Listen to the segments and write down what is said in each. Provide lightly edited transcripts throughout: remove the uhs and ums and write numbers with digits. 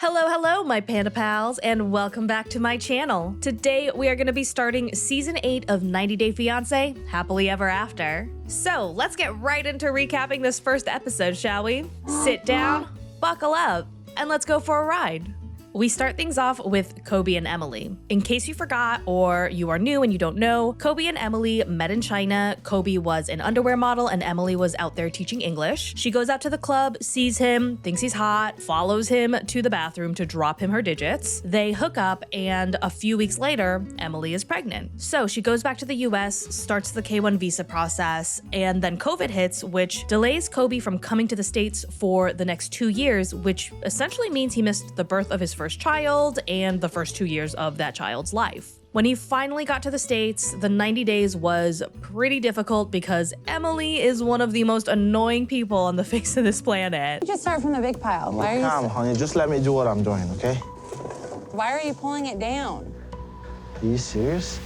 Hello, my panda pals, and welcome back to my channel. Today, we are going to be starting Season 8 of 90 Day Fiancé, Happily Ever After. So, let's get right into recapping this first episode, shall we? Sit down, buckle up, and let's go for a ride. We start things off with Kobe and Emily. In case you forgot or you are new and you don't know, Kobe and Emily met in China. Kobe was an underwear model and Emily was out there teaching English. She goes out to the club, sees him, thinks he's hot, follows him to the bathroom to drop him her digits. They hook up and a few weeks later, Emily is pregnant. So she goes back to the US, starts the K-1 visa process, and then COVID hits, which delays Kobe from coming to the States for the next 2 years, which essentially means he missed the birth of his first child and the first 2 years of that child's life. When he finally got to the States, the 90 days was pretty difficult because Emily is one of the most annoying people on the face of this planet. Just start from the big pile. Why are you Calm, honey. Just let me do what I'm doing, okay? Why are you pulling it down? Are you serious?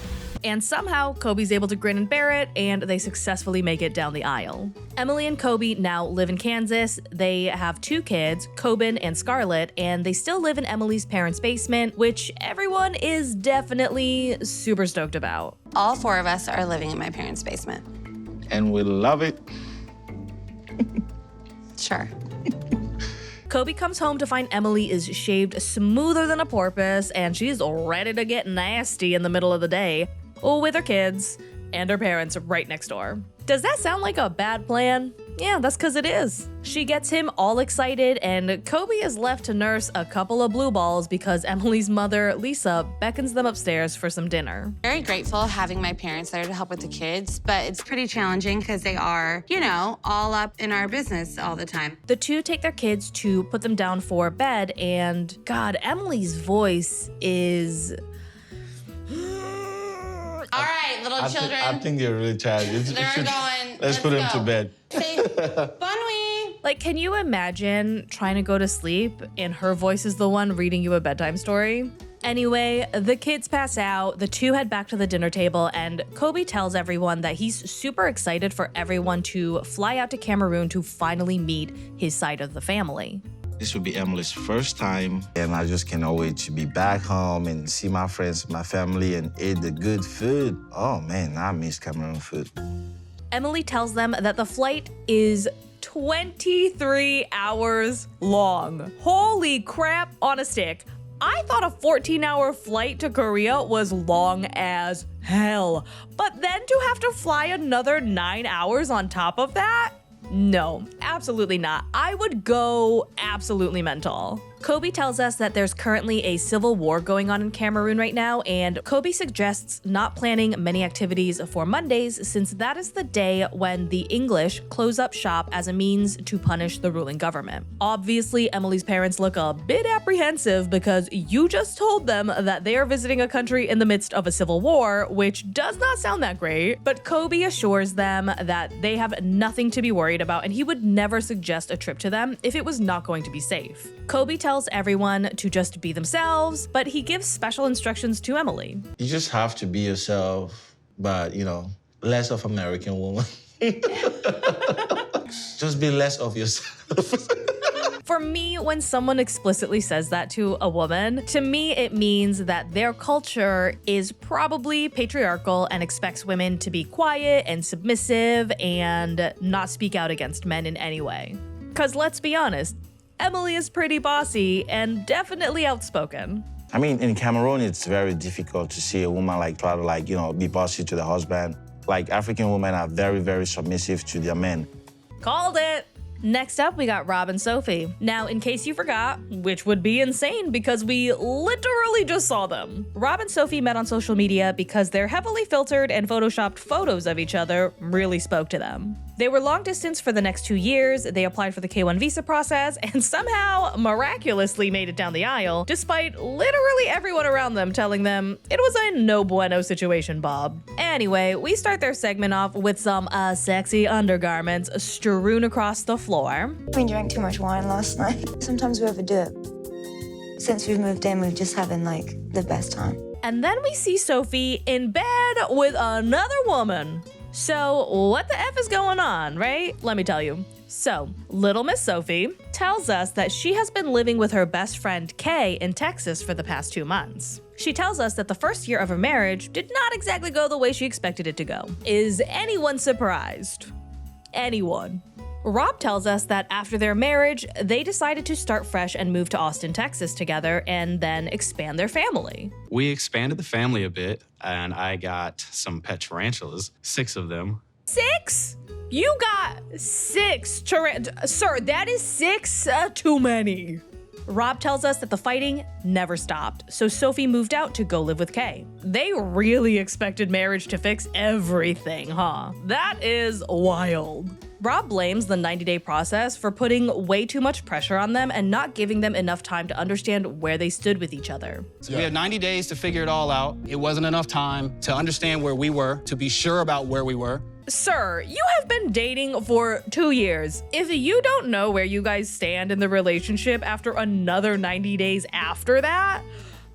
And somehow, Kobe's able to grin and bear it, and they successfully make it down the aisle. Emily and Kobe now live in Kansas. They have 2 kids, Coben and Scarlett, and they still live in Emily's parents' basement, which everyone is definitely super stoked about. All 4 of us are living in my parents' basement. And we love it. Sure. Kobe comes home to find Emily is shaved smoother than a porpoise, and she's ready to get nasty in the middle of the day, with her kids and her parents right next door. Does that sound like a bad plan? Yeah, that's because it is. She gets him all excited, and Kobe is left to nurse a couple of blue balls because Emily's mother, Lisa, beckons them upstairs for some dinner. Very grateful having my parents there to help with the kids, but it's pretty challenging because they are, all up in our business all the time. The 2 take their kids to put them down for bed, and God, Emily's voice is... All right, little children. I think they're really tired. They're going. Let's put them to bed. Say, Bonne Like, can you imagine trying to go to sleep and her voice is the one reading you a bedtime story? Anyway, the kids pass out, the 2 head back to the dinner table, and Kobe tells everyone that he's super excited for everyone to fly out to Cameroon to finally meet his side of the family. This will be Emily's first time, and I just cannot wait to be back home and see my friends, my family, and eat the good food. Oh man, I miss Cameroon food. Emily tells them that the flight is 23 hours long. Holy crap on a stick. I thought a 14-hour flight to Korea was long as hell, but then to have to fly another 9 hours on top of that? No, absolutely not. I would go absolutely mental. Kobe tells us that there's currently a civil war going on in Cameroon right now, and Kobe suggests not planning many activities for Mondays since that is the day when the English close up shop as a means to punish the ruling government. Obviously, Emily's parents look a bit apprehensive because you just told them that they are visiting a country in the midst of a civil war, which does not sound that great, but Kobe assures them that they have nothing to be worried about and he would never suggest a trip to them if it was not going to be safe. Kobe tells everyone to just be themselves, but he gives special instructions to Emily. You just have to be yourself, but, less of American woman. Just be less of yourself. For me, when someone explicitly says that to a woman, to me it means that their culture is probably patriarchal and expects women to be quiet and submissive and not speak out against men in any way. Because let's be honest, Emily is pretty bossy and definitely outspoken. I mean, in Cameroon, it's very difficult to see a woman try to be bossy to the husband. African women are very, very submissive to their men. Called it! Next up, we got Rob and Sophie. Now, in case you forgot, which would be insane because we literally just saw them, Rob and Sophie met on social media because their heavily filtered and photoshopped photos of each other really spoke to them. They were long distance for the next 2 years, they applied for the K-1 visa process, and somehow miraculously made it down the aisle, despite literally everyone around them telling them it was a no bueno situation, Bob. Anyway, we start their segment off with some sexy undergarments strewn across the floor. We drank too much wine last night. Sometimes we overdo it. Since we've moved in, we've just having the best time. And then we see Sophie in bed with another woman. So what the F is going on, right? Let me tell you. So, little Miss Sophie tells us that she has been living with her best friend Kay in Texas for the past 2 months. She tells us that the first year of her marriage did not exactly go the way she expected it to go. Is anyone surprised? Anyone? Rob tells us that after their marriage, they decided to start fresh and move to Austin, Texas together and then expand their family. We expanded the family a bit, and I got some pet tarantulas, 6 of them. 6? You got 6 Sir, that is 6 too many. Rob tells us that the fighting never stopped, so Sophie moved out to go live with Kay. They really expected marriage to fix everything, huh? That is wild. Rob blames the 90-day process for putting way too much pressure on them and not giving them enough time to understand where they stood with each other. So we had 90 days to figure it all out. It wasn't enough time to understand where we were, to be sure about where we were. Sir, you have been dating for 2 years. If you don't know where you guys stand in the relationship after another 90 days after that,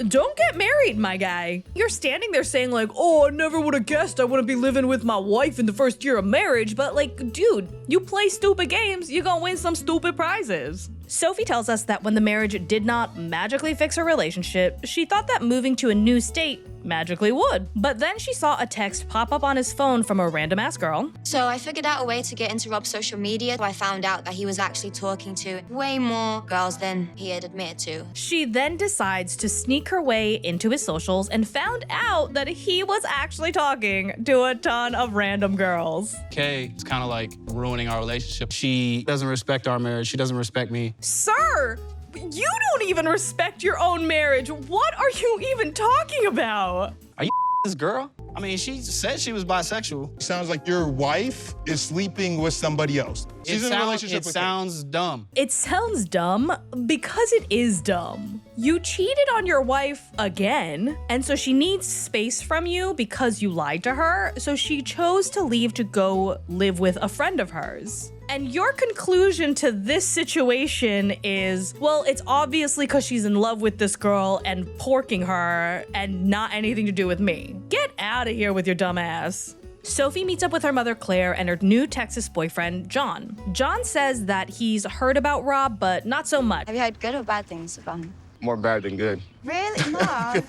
don't get married, my guy. You're standing there saying like, oh, I never would have guessed I wouldn't be living with my wife in the first year of marriage, but like, dude, you play stupid games, you're gonna win some stupid prizes. Sophie tells us that when the marriage did not magically fix her relationship, she thought that moving to a new state magically would. But then she saw a text pop up on his phone from a random ass girl. So I figured out a way to get into Rob's social media. I found out that he was actually talking to way more girls than he had admitted to. She then decides to sneak her way into his socials and found out that he was actually talking to a ton of random girls. Kay is kind of like ruining our relationship. She doesn't respect our marriage. She doesn't respect me. Sir, you don't even respect your own marriage. What are you even talking about? Are you this girl? I mean, she said she was bisexual. Sounds like your wife is sleeping with somebody else. She's in a relationship with It sounds dumb. It sounds dumb because it is dumb. You cheated on your wife again, and so she needs space from you because you lied to her, so she chose to leave to go live with a friend of hers. And your conclusion to this situation is, well, it's obviously because she's in love with this girl and porking her and not anything to do with me. Get out of here with your dumb ass. Sophie meets up with her mother, Claire, and her new Texas boyfriend, John. John says that he's heard about Rob, but not so much. Have you heard good or bad things about him? More bad than good. Really? No.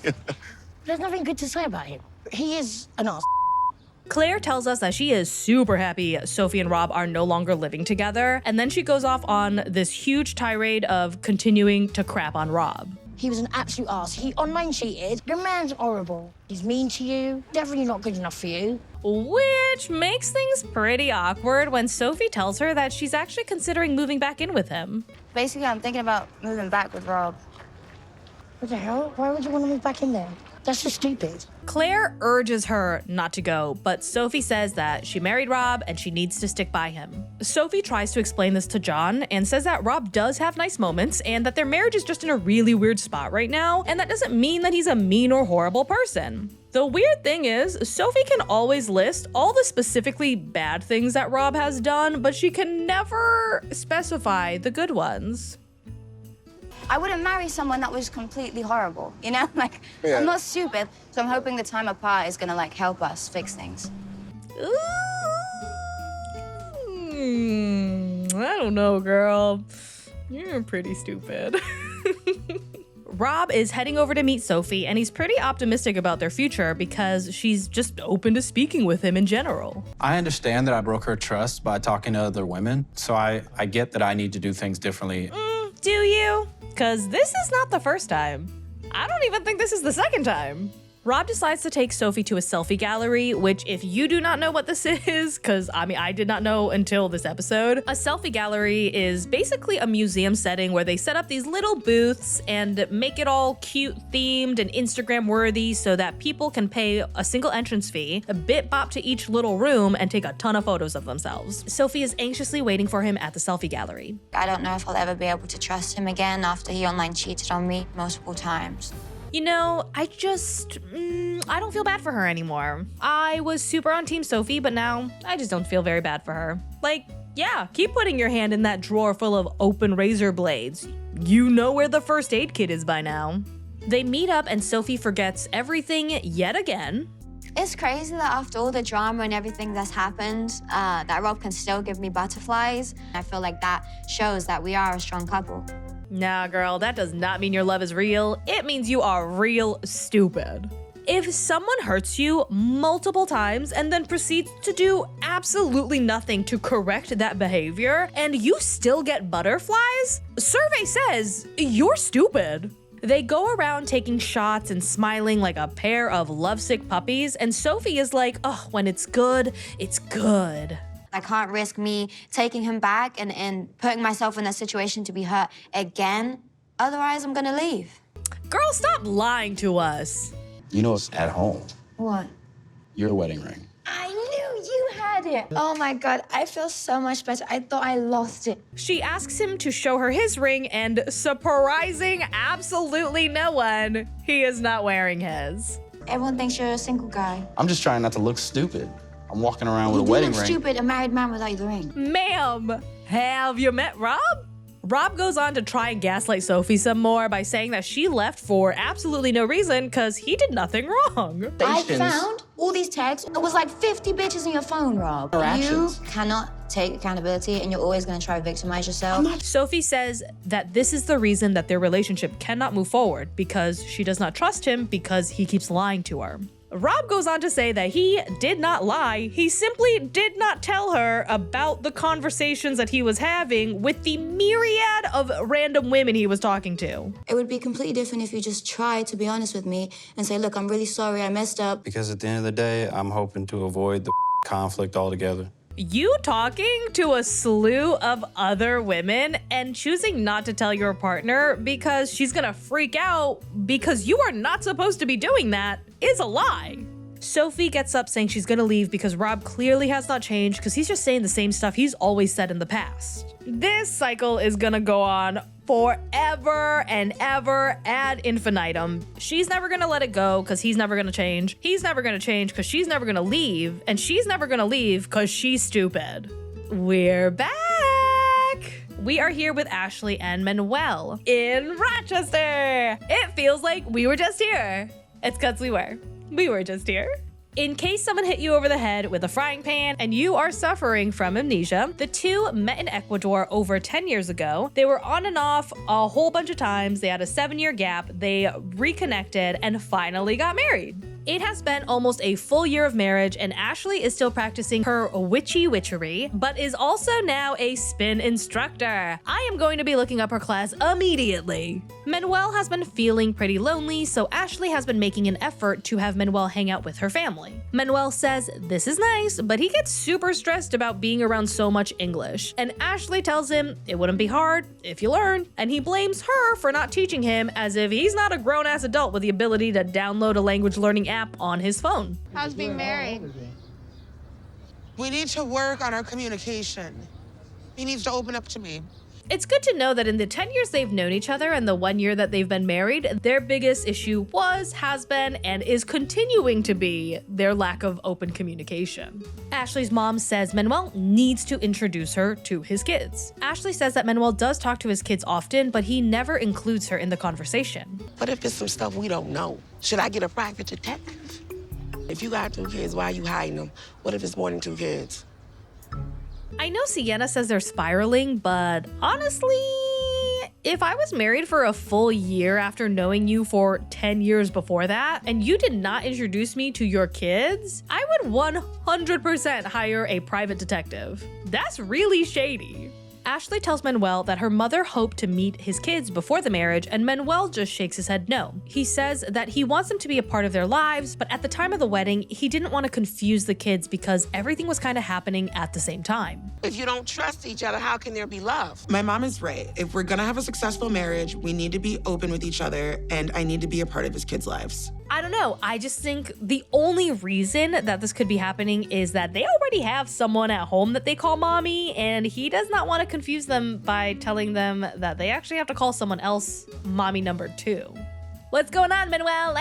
There's nothing good to say about him. He is an ass. Claire tells us that she is super happy Sophie and Rob are no longer living together, and then she goes off on this huge tirade of continuing to crap on Rob. He was an absolute ass. He online cheated. Your man's horrible. He's mean to you. Definitely not good enough for you. Which makes things pretty awkward when Sophie tells her that she's actually considering moving back in with him. Basically, I'm thinking about moving back with Rob. What the hell? Why would you want to move back in there? That's just stupid. Claire urges her not to go, but Sophie says that she married Rob and she needs to stick by him. Sophie tries to explain this to John and says that Rob does have nice moments and that their marriage is just in a really weird spot right now, and that doesn't mean that he's a mean or horrible person. The weird thing is, Sophie can always list all the specifically bad things that Rob has done, but she can never specify the good ones. I wouldn't marry someone that was completely horrible, you know? Like, Yeah. I'm not stupid, so I'm hoping the time apart is gonna, like, help us fix things. I don't know, girl. You're pretty stupid. Rob is heading over to meet Sophie, and he's pretty optimistic about their future because she's just open to speaking with him in general. I understand that I broke her trust by talking to other women, so I get that I need to do things differently. Do you? Because this is not the first time. I don't even think this is the second time. Rob decides to take Sophie to a selfie gallery, which if you do not know what this is, because I did not know until this episode, a selfie gallery is basically a museum setting where they set up these little booths and make it all cute themed and Instagram worthy so that people can pay a single entrance fee, a bit bop to each little room, and take a ton of photos of themselves. Sophie is anxiously waiting for him at the selfie gallery. I don't know if I'll ever be able to trust him again after he online cheated on me multiple times. You know, I don't feel bad for her anymore. I was super on Team Sophie, but now I just don't feel very bad for her. Like, yeah, keep putting your hand in that drawer full of open razor blades. You know where the first aid kit is by now. They meet up and Sophie forgets everything yet again. It's crazy that after all the drama and everything that's happened, that Rob can still give me butterflies. I feel like that shows that we are a strong couple. Nah, girl, that does not mean your love is real. It means you are real stupid. If someone hurts you multiple times and then proceeds to do absolutely nothing to correct that behavior, and you still get butterflies, survey says you're stupid. They go around taking shots and smiling like a pair of lovesick puppies, and Sophie is like, oh, when it's good, it's good. I can't risk me taking him back and putting myself in that situation to be hurt again. Otherwise, I'm gonna leave. Girl, stop lying to us. You know it's at home. What? Your wedding ring. I knew you had it. Oh my God, I feel so much better. I thought I lost it. She asks him to show her his ring, and surprising absolutely no one, he is not wearing his. Everyone thinks you're a single guy. I'm just trying not to look stupid. I'm walking around with a wedding ring. Stupid, a married man without the ring. Ma'am, have you met Rob? Rob goes on to try and gaslight Sophie some more by saying that she left for absolutely no reason because he did nothing wrong. I found all these texts. It was like 50 bitches in your phone, Rob. You cannot take accountability and you're always gonna try to victimize yourself. Sophie says that this is the reason that their relationship cannot move forward because she does not trust him because he keeps lying to her. Rob goes on to say that he did not lie. He simply did not tell her about the conversations that he was having with the myriad of random women he was talking to. It would be completely different if you just tried to be honest with me and say, look, I'm really sorry, I messed up. Because at the end of the day, I'm hoping to avoid the conflict altogether. You talking to a slew of other women and choosing not to tell your partner because she's gonna freak out because you are not supposed to be doing that is a lie. Sophie gets up saying she's gonna leave because Rob clearly has not changed because he's just saying the same stuff he's always said in the past. This cycle is gonna go on forever and ever ad infinitum. She's never gonna let it go because he's never gonna change. He's never gonna change because she's never gonna leave. And she's never gonna leave because she's stupid. We're back! We are here with Ashley and Manuel in Rochester. It feels like we were just here. It's because we were. We were just here. In case someone hit you over the head with a frying pan and you are suffering from amnesia, the two met in Ecuador over 10 years ago. They were on and off a whole bunch of times. They had a 7-year gap. They reconnected and finally got married. It has been almost a full year of marriage, and Ashley is still practicing her witchy witchery, but is also now a spin instructor. I am going to be looking up her class immediately. Manuel has been feeling pretty lonely, so Ashley has been making an effort to have Manuel hang out with her family. Manuel says this is nice, but he gets super stressed about being around so much English, and Ashley tells him it wouldn't be hard if you learn, and he blames her for not teaching him as if he's not a grown-ass adult with the ability to download a language learning app on his phone. How's being married? We need to work on our communication. He needs to open up to me. It's good to know that in the 10 years they've known each other and the 1 year that they've been married, their biggest issue was, has been, and is continuing to be their lack of open communication. Ashley's mom says Manuel needs to introduce her to his kids. Ashley says that Manuel does talk to his kids often, but he never includes her in the conversation. What if it's some stuff we don't know? Should I get a private detective? If you got 2 kids, why are you hiding them? What if it's more than 2 kids? I know Sienna says they're spiraling, but honestly, if I was married for a full year after knowing you for 10 years before that, and you did not introduce me to your kids, I would 100% hire a private detective. That's really shady. Ashley tells Manuel that her mother hoped to meet his kids before the marriage, and Manuel just shakes his head no. He says that he wants them to be a part of their lives, but at the time of the wedding, he didn't want to confuse the kids because everything was kind of happening at the same time. If you don't trust each other, how can there be love? My mom is right. If we're gonna have a successful marriage, we need to be open with each other, and I need to be a part of his kids' lives. I don't know. I just think the only reason that this could be happening is that they already have someone at home that they call mommy, and he does not want to confuse them by telling them that they actually have to call someone else mommy number 2. What's going on, Manuel?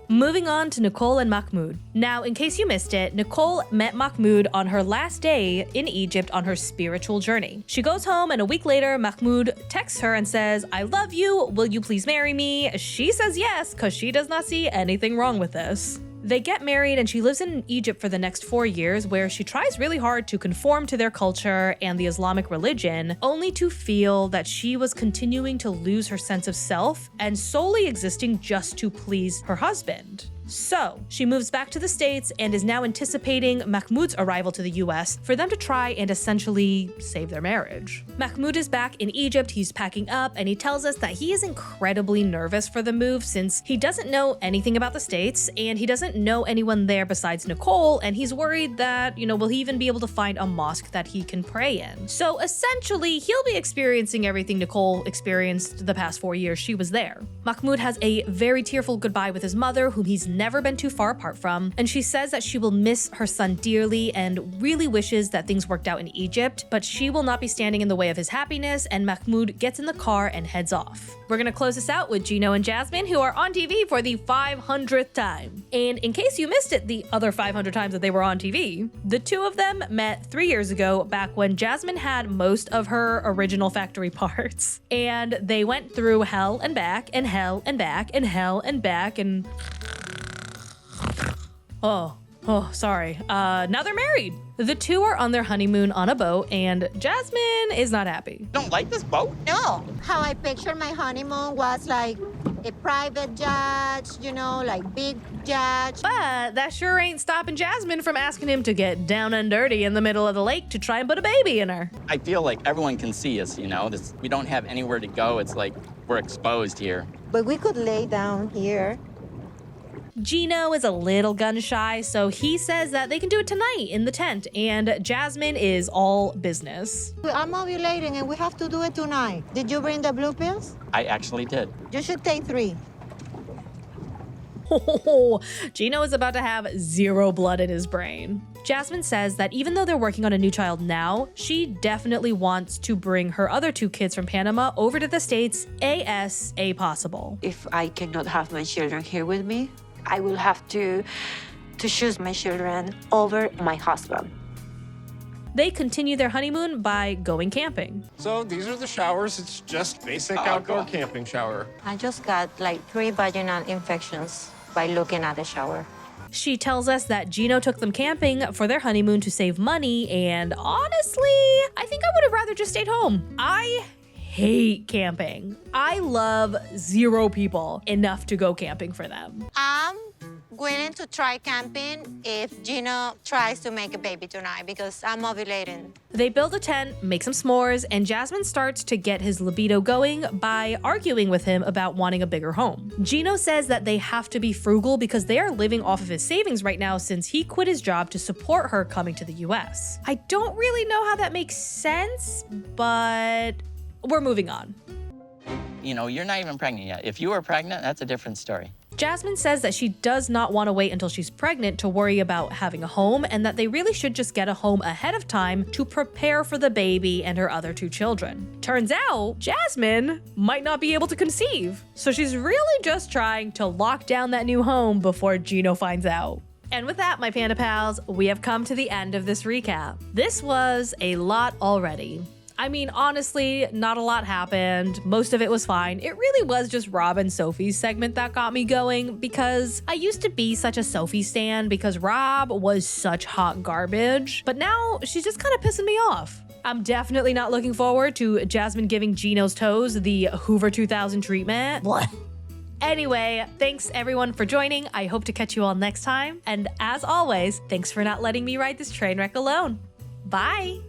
Moving on to Nicole and Mahmoud. Now, in case you missed it, Nicole met Mahmoud on her last day in Egypt on her spiritual journey. She goes home, and a week later, Mahmoud texts her and says, I love you, will you please marry me? She says yes, because she does not see anything wrong with this. They get married and she lives in Egypt for the next 4 years, where she tries really hard to conform to their culture and the Islamic religion, only to feel that she was continuing to lose her sense of self and solely existing just to please her husband. So, she moves back to the States and is now anticipating Mahmoud's arrival to the US for them to try and essentially save their marriage. Mahmoud is back in Egypt, he's packing up, and he tells us that he is incredibly nervous for the move since he doesn't know anything about the States and he doesn't know anyone there besides Nicole, and he's worried that, will he even be able to find a mosque that he can pray in? So essentially, he'll be experiencing everything Nicole experienced the past 4 years she was there. Mahmoud has a very tearful goodbye with his mother, whom he's never been too far apart from, and she says that she will miss her son dearly and really wishes that things worked out in Egypt, but she will not be standing in the way of his happiness, and Mahmoud gets in the car and heads off. We're gonna close this out with Gino and Jasmine, who are on TV for the 500th time. And in case you missed it the other 500 times that they were on TV, the two of them met 3 years ago, back when Jasmine had most of her original factory parts. And they went through hell and back and hell and back and hell and back and... sorry. Now they're married. The two are on their honeymoon on a boat, and Jasmine is not happy. Don't like this boat? No. How I pictured my honeymoon was like a private jet, like big jet. But that sure ain't stopping Jasmine from asking him to get down and dirty in the middle of the lake to try and put a baby in her. I feel like everyone can see us, we don't have anywhere to go. It's like we're exposed here. But we could lay down here. Gino is a little gun shy, so he says that they can do it tonight in the tent, and Jasmine is all business. I'm ovulating and we have to do it tonight. Did you bring the blue pills? I actually did. You should take 3. Gino is about to have 0 blood in his brain. Jasmine says that even though they're working on a new child now, she definitely wants to bring her other 2 kids from Panama over to the States ASAP possible. If I cannot have my children here with me, I will have to choose my children over my husband. They continue their honeymoon by going camping. So these are the showers. It's just basic outdoor camping shower. I just got like 3 vaginal infections by looking at the shower. She tells us that Gino took them camping for their honeymoon to save money, and honestly, I think I would have rather just stayed home. I hate camping. I love 0 people enough to go camping for them. I'm willing to try camping if Gino tries to make a baby tonight because I'm ovulating. They build a tent, make some s'mores, and Jasmine starts to get his libido going by arguing with him about wanting a bigger home. Gino says that they have to be frugal because they are living off of his savings right now since he quit his job to support her coming to the US. I don't really know how that makes sense, but we're moving on. You're not even pregnant yet. If you were pregnant, that's a different story. Jasmine says that she does not want to wait until she's pregnant to worry about having a home, and that they really should just get a home ahead of time to prepare for the baby and her other 2 children. Turns out, Jasmine might not be able to conceive, so she's really just trying to lock down that new home before Gino finds out. And with that, my Panda Pals, we have come to the end of this recap. This was a lot already. I mean, honestly, not a lot happened. Most of it was fine. It really was just Rob and Sophie's segment that got me going, because I used to be such a Sophie stan because Rob was such hot garbage, but now she's just kind of pissing me off. I'm definitely not looking forward to Jasmine giving Gino's toes the Hoover 2000 treatment. What? Anyway, thanks everyone for joining. I hope to catch you all next time. And as always, thanks for not letting me ride this train wreck alone. Bye.